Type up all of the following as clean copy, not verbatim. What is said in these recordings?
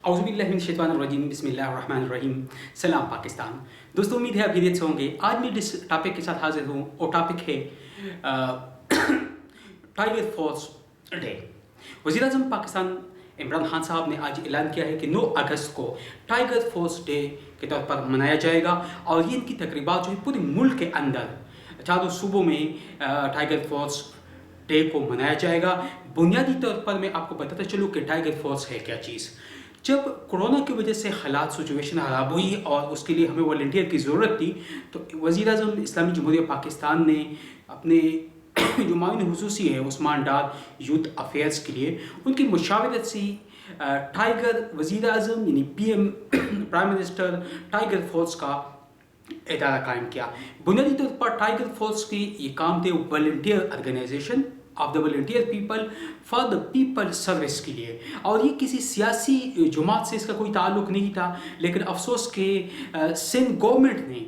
औज़ुबिल्लाहिमिनश्शैतानिर्रजीम बिस्मिल्लाहिर्रहमानिर्रहीम। सलाम पाकिस्तान। दोस्तों, उम्मीद है आप खैरियत से होंगे। आज मैं जिस टॉपिक के साथ हाजिर हूँ वो टॉपिक है टाइगर फॉल्स डे। वज़ीर-ए-आज़म पाकिस्तान इमरान खान साहब ने आज ऐलान किया है कि 9 अगस्त को टाइगर फॉल्स डे के तौर पर मनाया जाएगा और ये इनकी तकरीबात जो है पूरे मुल्क के अंदर चारों सूबों में टाइगर फॉल्स डे को मनाया जाएगा। बुनियादी तौर पर मैं आपको बताता चलूँ कि टाइगर फॉल्स है क्या चीज़। जब कोरोना की वजह से हालात सिचुएशन ख़राब हुई और उसके लिए हमें वॉलंटियर की ज़रूरत थी, तो वज़ीर-ए-आज़म इस्लामी जमहूरियत पाकिस्तान ने अपने जो माइन हुसूसी है उस्मान डार यूथ अफेयर्स के लिए उनकी मुशावरत से टाइगर वज़ीर-ए-आज़म यानी PM prime minister tiger force का इदारा कायम किया। बुनियादी तौर पर टाइगर फोर्स की ये काम थे volunteer organisation of the volunteer people for the people service के लिए, और ये किसी सियासी जमात से इसका कोई ताल्लुक नहीं था। लेकिन अफसोस के सिंध गवर्नमेंट ने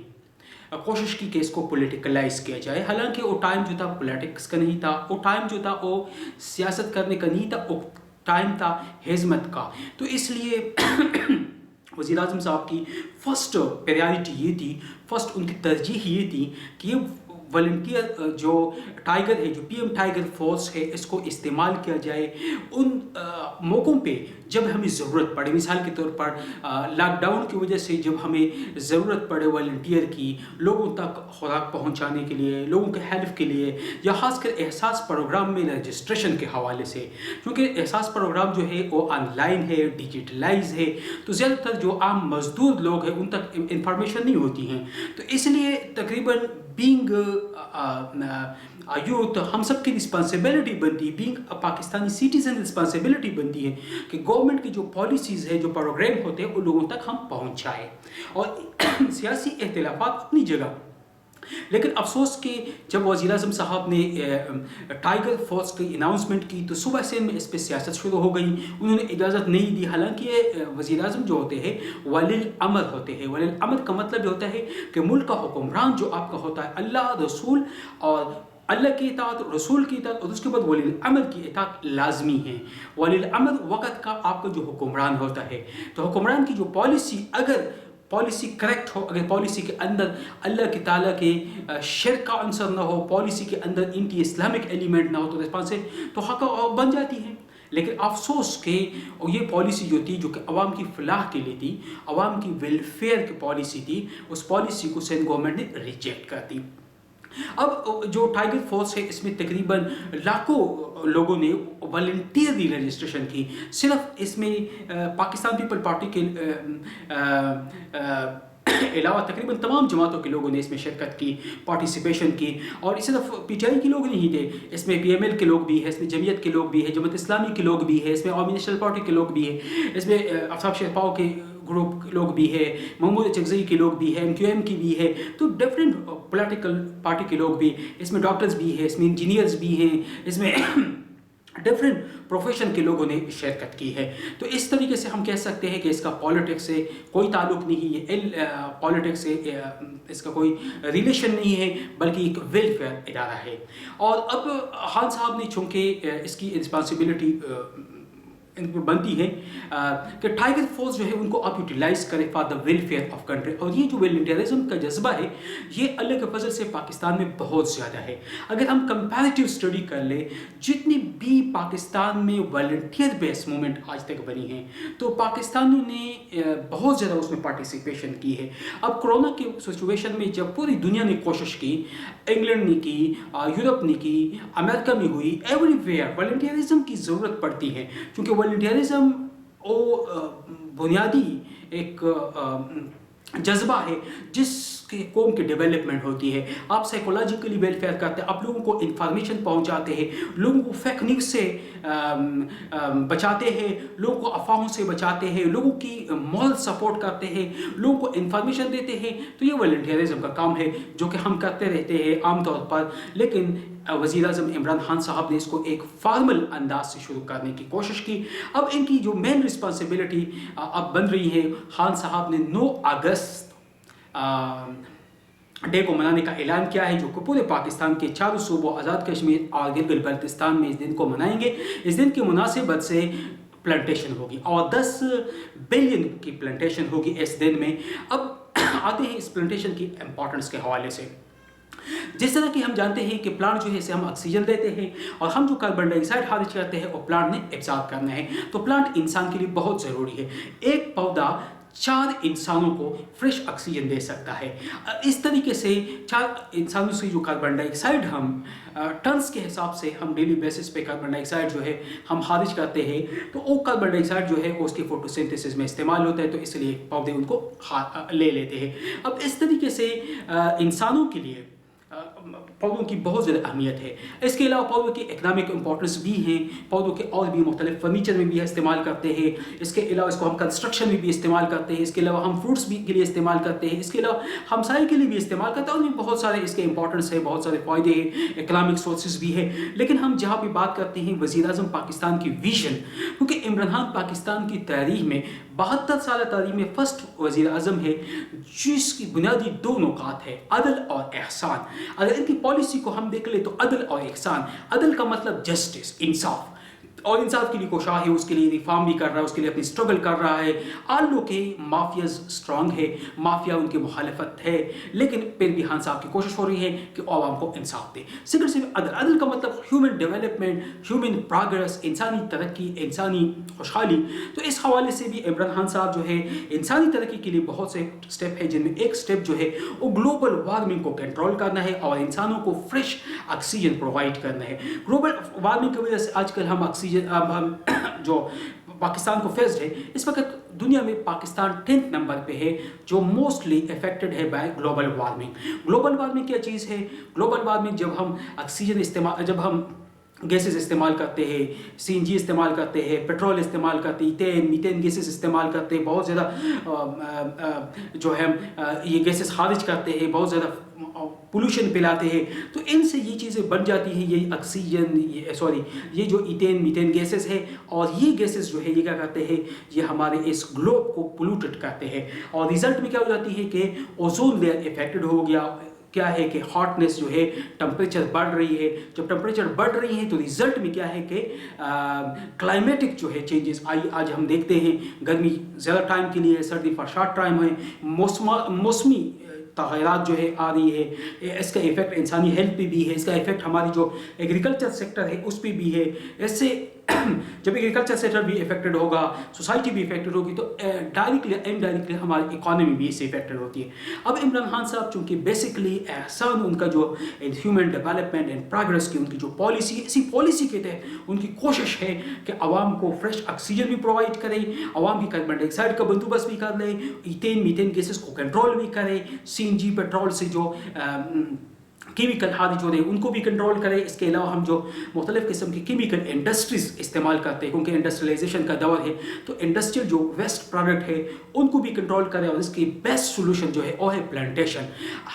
कोशिश की कि इसको पॉलिटिकलाइज किया जाए। हालांकि वो टाइम जो था पॉलिटिक्स का नहीं था, वो टाइम जो था वो सियासत करने का नहीं था, वो टाइम था हिज़्मत का। तो इसलिए वज़ीर-ए-आज़म साहब की फ़र्स्ट प्रायोरिटी ये थी, फ़र्स्ट उनकी तरजीह ये थी कि ये वॉलंटियर जो टाइगर है, जो पीएम टाइगर फोर्स है, इसको इस्तेमाल किया जाए उन मौक़ों पे जब हमें ज़रूरत पड़े। मिसाल के तौर पर लॉकडाउन की वजह से जब हमें ज़रूरत पड़े वॉलंटियर की लोगों तक खुराक पहुंचाने के लिए, लोगों के हेल्प के लिए, या ख़ासकर एहसास प्रोग्राम में रजिस्ट्रेशन के हवाले से, क्योंकि एहसास प्रोग्राम जो है वो ऑनलाइन है, डिजिटलाइज है, तो ज़्यादातर जो आम मज़दूर लोग हैं उन तक इंफॉर्मेशन नहीं होती हैं। तो इसलिए तकरीबन बीइंग यूथ हम सब की रिस्पॉन्सिबिलिटी बनती है, बीइंग पाकिस्तानी सिटीज़न रिस्पॉन्सिबिलिटी बनती है कि गवर्नमेंट की जो पॉलिसीज़ है, जो प्रोग्राम होते हैं, उन लोगों तक हम पहुँचाएँ। और सियासी इख्तिलाफ़ात अपनी जगह, लेकिन अफसोस कि जब वज़ीर-ए-आज़म साहब ने टाइगर फोर्स की अनाउंसमेंट की तो सुबह से में इस पर सियासत शुरू हो गई। उन्होंने इजाज़त नहीं दी। हालांकि ये वज़ीर-ए-आज़म जो होते हैं वलील अमर होते हैं। वलील अमर का मतलब होता है कि मुल्क का हुक्मरान जो आपका होता है, अल्लाह, रसूल और अल्लाह की इताअत, रसूल की इताअत, और उसके बाद वलील अमर की इताअत लाजमी है। वलील अमर वक़्त का आपका जो हुक्मरान होता है, तो हुक्मरान की जो पॉलिसी, अगर पॉलिसी करेक्ट हो, अगर पॉलिसी के अंदर अल्लाह के ताला के शिर्क का अंसर ना हो, पॉलिसी के अंदर एंटी इस्लामिक एलिमेंट ना हो, तो रिस्पॉन्स तो हक़ बन जाती है। लेकिन अफसोस के ये पॉलिसी जो थी, जो कि अवाम की फलाह के लिए थी, अवाम की वेलफेयर की पॉलिसी थी, उस पॉलिसी को सिंध गवर्नमेंट ने रिजेक्ट कर दी। अब जो टाइगर फोर्स है, इसमें तकरीबन लाखों लोगों ने वॉलंटियरली रजिस्ट्रेशन की। सिर्फ इसमें पाकिस्तान पीपल पार्टी के अलावा तकरीबन तमाम जमातों के लोगों ने इसमें शिरकत की, पार्टिसिपेशन की। और सिर्फ पीटीआई के लोग नहीं थे, इसमें पीएमएल के लोग भी हैं, इसमें जमीयत के लोग भी हैं, जमात इस्लामी के लोग भी हैं, इसमें अवामी नेशनल पार्टी के लोग भी हैं, इसमें आफ्ताब शेरपाव के ग्रुप लोग भी है, महमूद चगजई के लोग भी है, एमक्यूएम की भी है, तो डिफरेंट पॉलिटिकल पार्टी के लोग भी, इसमें डॉक्टर्स भी है, इसमें इंजीनियर्स भी हैं, इसमें डिफरेंट प्रोफेशन के लोगों ने शिरकत की है। तो इस तरीके से हम कह सकते हैं कि इसका पॉलिटिक्स से कोई ताल्लुक नहीं है, पॉलिटिक्स से इसका कोई रिलेशन नहीं है, बल्कि एक वेलफेयर इदारा है। और अब खान साहब ने चूँकि इसकी रिस्पॉन्सिबिलिटी इनको बनती है कि टाइगर फोर्स जो है उनको आप यूटिलाइज करें for the welfare of country. और ये जो वॉलंटियरिज्म का जज्बा है, ये अल्लाह के फजल से पाकिस्तान में बहुत ज़्यादा है। अगर हम कंपैरेटिव स्टडी कर ले, जितनी भी पाकिस्तान में वॉलंटियर बेस्ड मूवमेंट आज तक बनी है, तो पाकिस्तानियों ने बहुत ज़्यादा उसमें पार्टिसिपेशन की है। अब कोरोना की सिचुएशन में जब पूरी दुनिया ने कोशिश की, इंग्लैंड ने की, यूरोप ने की, अमेरिका में हुई, एवरीवेयर वॉलंटियरिज्म की ज़रूरत पड़ती है, क्योंकि वॉलंटियरिज्म वो बुनियादी एक जज्बा है जिसके कौम की डेवलपमेंट होती है। आप साइकोलॉजिकली वेलफेयर करते हैं, आप लोगों को इंफॉर्मेशन पहुंचाते हैं, लोगों को फेक न्यूज़ से बचाते हैं, लोगों को अफवाहों से बचाते हैं, लोगों की मॉरल सपोर्ट करते हैं, लोगों को इंफॉर्मेशन देते हैं। तो ये वॉलंटियरिज्म का काम है जो कि हम करते रहते हैं आमतौर पर। लेकिन वज़ीर-ए-आज़म इमरान खान साहब ने इसको एक फॉर्मल अंदाज से शुरू करने की कोशिश की। अब इनकी जो मेन रिस्पॉन्सिबिलिटी अब बन रही है, खान साहब ने 9 अगस्त डे को मनाने का ऐलान किया है, जो कि पूरे पाकिस्तान के चारों सूबों आज़ाद कश्मीर और गिलगित बल्तिस्तान में इस दिन को मनाएंगे। इस दिन की मुनासिबत से प्लांटेशन होगी और 10 बिलियन की प्लांटेशन होगी इस दिन में। अब आते हैं इस प्लांटेशन की इम्पोर्टेंस के हवाले से। जिस तरह कि हम जानते हैं कि प्लांट जो है इसे हम ऑक्सीजन देते हैं और हम जो कार्बन डाइऑक्साइड खारिज करते हैं वो प्लांट ने एब्जॉर्ब करना है, तो प्लांट इंसान के लिए बहुत ज़रूरी है। एक पौधा 4 इंसानों को फ्रेश ऑक्सीजन दे सकता है। इस तरीके से 4 इंसानों से जो कार्बन डाइऑक्साइड हम टन्स के हिसाब से हम डेली बेसिस पे कार्बन डाइऑक्साइड जो है हम खारिज करते हैं, तो वो कार्बन डाइऑक्साइड जो है वो उसकी फोटोसिंथेसिस में इस्तेमाल होता है, तो इसलिए पौधे उनको ले लेते हैं। अब इस तरीके से इंसानों के लिए पौधों की बहुत ज़्यादा अहमियत है। इसके अलावा पौधों की इकनॉमिक इंपॉर्टेंस भी है, पौधों के और भी मुख्तलिफ फर्नीचर में भी इस्तेमाल करते हैं। इसके अलावा इसको हम कंस्ट्रक्शन में भी इस्तेमाल करते हैं, इसके अलावा हम फ्रूट्स भी के लिए इस्तेमाल करते हैं, इसके अलावा हमसाई के लिए भी इस्तेमाल करते हैं, और भी बहुत सारे इसके इंपॉर्टेंस है, बहुत सारे फ़ायदे हैं, इकनॉमिक सोर्सेज भी है। लेकिन हम जहाँ पर बात करते हैं वज़ीर-ए-आज़म पाकिस्तान की विजन, क्योंकि इमरान खान पाकिस्तान की तारीख में 72 साल तारीख में फर्स्ट वज़ीर-ए-आज़म है जिसकी बुनियादी 2 नुकात है, अदल और एहसान। अगर इनकी पॉलिसी को हम देख ले तो अदल और एहसान, अदल का मतलब जस्टिस, इंसाफ, और इंसाफ के लिए कोशां है, उसके लिए रिफॉर्म भी कर रहा है, उसके लिए अपनी स्ट्रगल कर रहा है। आलू के माफियाज स्ट्रांग है, माफिया उनकी मुखालफत है, लेकिन फिर भी खान साहब की कोशिश हो रही है कि आवाम को इंसाफ दे। सिर्फ अदल, अदल का मतलब ह्यूमन डेवलपमेंट, ह्यूमन प्रोग्रेस, इंसानी तरक्की, इंसानी खुशहाली। तो इस हवाले से भी इमरान खान साहब जो है इंसानी तरक्की के लिए बहुत से स्टेप है, जिनमें एक स्टेप जो है वो ग्लोबल वार्मिंग को कंट्रोल करना है और इंसानों को फ्रेश ऑक्सीजन प्रोवाइड करना है। ग्लोबल वार्मिंग की वजह से आजकल हम ऑक्सीजन हम जो पाकिस्तान को फेस्ड है, इस वक्त दुनिया में पाकिस्तान 10th नंबर पे है जो मोस्टली अफेक्टेड है by global warming. Global warming क्या चीज़ है? ग्लोबल वार्मिंग जब हम ऑक्सीजन इस्तेमाल, जब हम गैसेस इस्तेमाल करते हैं, सीएनजी इस्तेमाल करते हैं, पेट्रोल इस्तेमाल करते हैं, इथेन मीथेन गैसेस इस्तेमाल करते हैं, बहुत ज़्यादा जो है ये गैसेस खारिज करते हैं, बहुत ज़्यादा पोल्यूशन फैलाते हैं, तो इनसे ये चीज़ें बन जाती हैं, ये ऑक्सीजन ये जो इथेन मीथेन गैसेस है, और ये गैसेस जो है ये क्या करते हैं, ये हमारे इस ग्लोब को पोल्यूटेड करते हैं, और रिजल्ट में क्या हो जाती है कि ओजोन लेयर इफेक्टेड हो गया। क्या है कि हॉटनेस जो है, टेम्परेचर बढ़ रही है, जब टेम्परेचर बढ़ रही है तो रिजल्ट में क्या है कि क्लाइमेटिक जो है चेंजेस आज हम देखते हैं, गर्मी ज़्यादा टाइम के लिए, सर्दी फॉर शॉर्ट टाइम है, मौसमी तग़य्युरात जो है आ रही है। इसका इफेक्ट इंसानी हेल्थ पे भी है, इसका इफेक्ट हमारी जो एग्रीकल्चर सेक्टर है उस पर भी है। इससे जब एग्रीकल्चर सेक्टर भी इफेक्टेड होगा, सोसाइटी भी इफेक्टेड होगी, तो डायरेक्टली इनडायरेक्टली हमारी इकोनॉमी भी इससे इफेक्टेड होती है। अब इमरान खान साहब चूँकि बेसिकली एहसान उनका जो ह्यूमन डेवलपमेंट एंड प्रोग्रेस की उनकी जो पॉलिसी है, इसी पॉलिसी के तहत उनकी कोशिश है कि आवाम को फ्रेश ऑक्सीजन भी प्रोवाइड करें, आवाम की कार्बन डाइऑक्साइड का बंदोबस्त भी कर लें, इथेन मीथेन गैसेस को कंट्रोल भी करें, सीएनजी पेट्रोल से जो केमिकल खारिज हो रहे हैं उनको भी कंट्रोल करें। इसके अलावा हम जो मुख्तलिफ़ किस्म की केमिकल इंडस्ट्रीज़ इस्तेमाल करते हैं, क्योंकि इंडस्ट्रियलाइजेशन का दौर है, तो इंडस्ट्रियल जो वेस्ट प्रोडक्ट है उनको भी कंट्रोल करें, और इसकी बेस्ट सोल्यूशन जो है वो है प्लांटेशन।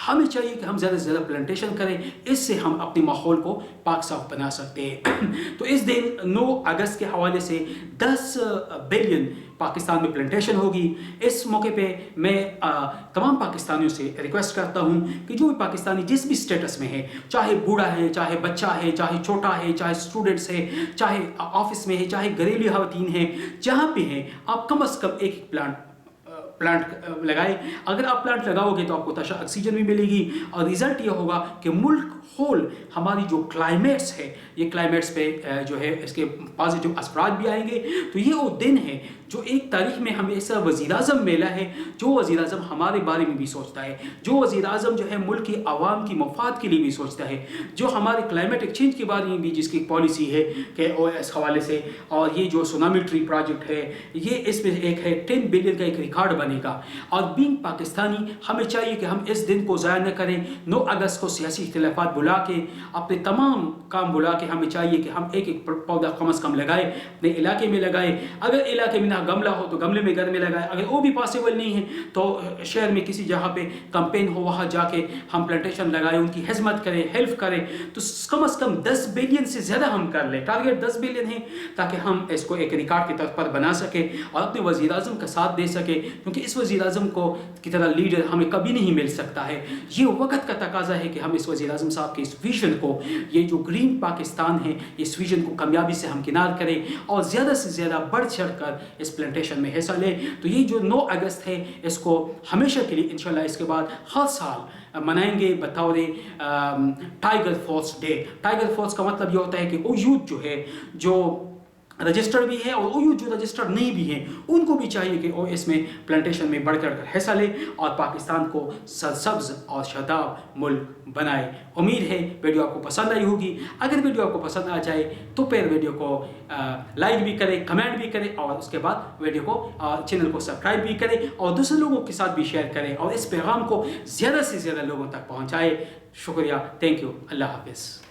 हमें चाहिए कि हम ज़्यादा से ज़्यादा प्लांटेशन करें, इससे हम अपने माहौल को पाक साफ बना सकते हैं। तो इस दिन 9 अगस्त के हवाले से 10 बिलियन पाकिस्तान में प्लांटेशन होगी। इस मौके पे मैं तमाम पाकिस्तानियों से रिक्वेस्ट करता हूँ कि जो भी पाकिस्तानी जिस भी स्टेटस में है, चाहे बूढ़ा है, चाहे बच्चा है, चाहे छोटा है, चाहे स्टूडेंट्स है, चाहे ऑफिस में है, चाहे घरेलू खवातीन है, जहाँ पे हैं, आप कम से कम एक प्लांट लगाए। अगर आप प्लांट लगाओगे तो आपको ताज़ा ऑक्सीजन भी मिलेगी, और रिजल्ट ये होगा कि मुल्क होल हमारी जो क्लाइमेट्स है, ये क्लाइमेट्स पे जो है इसके पॉजिटिव असरात भी आएंगे। तो ये वो दिन है जो एक तारीख में हमें ऐसा वज़ीर-ए-आज़म मिला है, जो वज़ीर-ए-आज़म हमारे बारे में भी सोचता है, जो वज़ीर-ए-आज़म जो है मुल्क की आवाम की मफाद के लिए भी सोचता है, जो हमारे क्लाइमेटिक चेंज के बारे में भी जिसकी पॉलिसी है कि इस हवाले से, और ये जो सुनामी ट्री प्रोजेक्ट है, ये इसमें एक है 10 बिलियन का एक रिकॉर्ड बनेगा। और बीइंग पाकिस्तानी हमें चाहिए कि हम इस दिन को ज़ाया न करें। 9 अगस्त को सियासी इख्तिलाफात बुला के, अपने तमाम काम बुला के, हमें चाहिए कि हम एक एक पौधा कम से कम लगाए, अपने इलाके में लगाए। अगर इलाके में यहाँ गमला हो तो गमले में घर में लगाए, अगर वो भी पॉसिबल नहीं है तो शहर में किसी जगह पे कैंपेन हो वहाँ जाके हम प्लांटेशन लगाएं, उनकी खिदमत करें, हेल्प करें। तो कम से कम 10 बिलियन से ज़्यादा हम कर लें, टारगेट 10 बिलियन है, ताकि हम इसको एक रिकॉर्ड के तौर पर बना सकें और अपने वज़ीर आज़म का साथ दे सकें, क्योंकि इस वज़ीर आज़म को की तरह लीडर हमें कभी नहीं मिल सकता है। ये वक्त का तकाजा है कि हम इस वज़ीर आज़म साहब के इस विजन को, ये जो ग्रीन पाकिस्तान है, इस विजन को कामयाबी से हम किनार करें और ज़्यादा से ज़्यादा बढ़ चढ़ कर इस प्लांटेशन में हिस्सा लें। तो ये जो 9 अगस्त है, इसको हमेशा के लिए इंशाल्लाह इसके बाद हर साल मनाएंगे बतौर tiger force day. Tiger force का मतलब ये होता है कि वो यूथ जो है, जो रजिस्टर्ड भी है और वो यूथ जो रजिस्टर्ड नहीं भी हैं, उनको भी चाहिए कि वो इसमें प्लांटेशन में बढ़कर हिस्सा ले और पाकिस्तान को सरसब्ज और शादाब मुल्क बनाए। उम्मीद है वीडियो आपको पसंद आई होगी। अगर वीडियो आपको पसंद आ जाए तो फिर वीडियो को लाइक भी करें, कमेंट भी करें और उसके बाद वीडियो को चैनल को सब्सक्राइब भी करें और दूसरे लोगों के साथ भी शेयर करें और इस पैगाम को ज़्यादा से ज़्यादा लोगों तक पहुँचाएँ। शुक्रिया, थैंक यू, अल्लाह हाफिज़।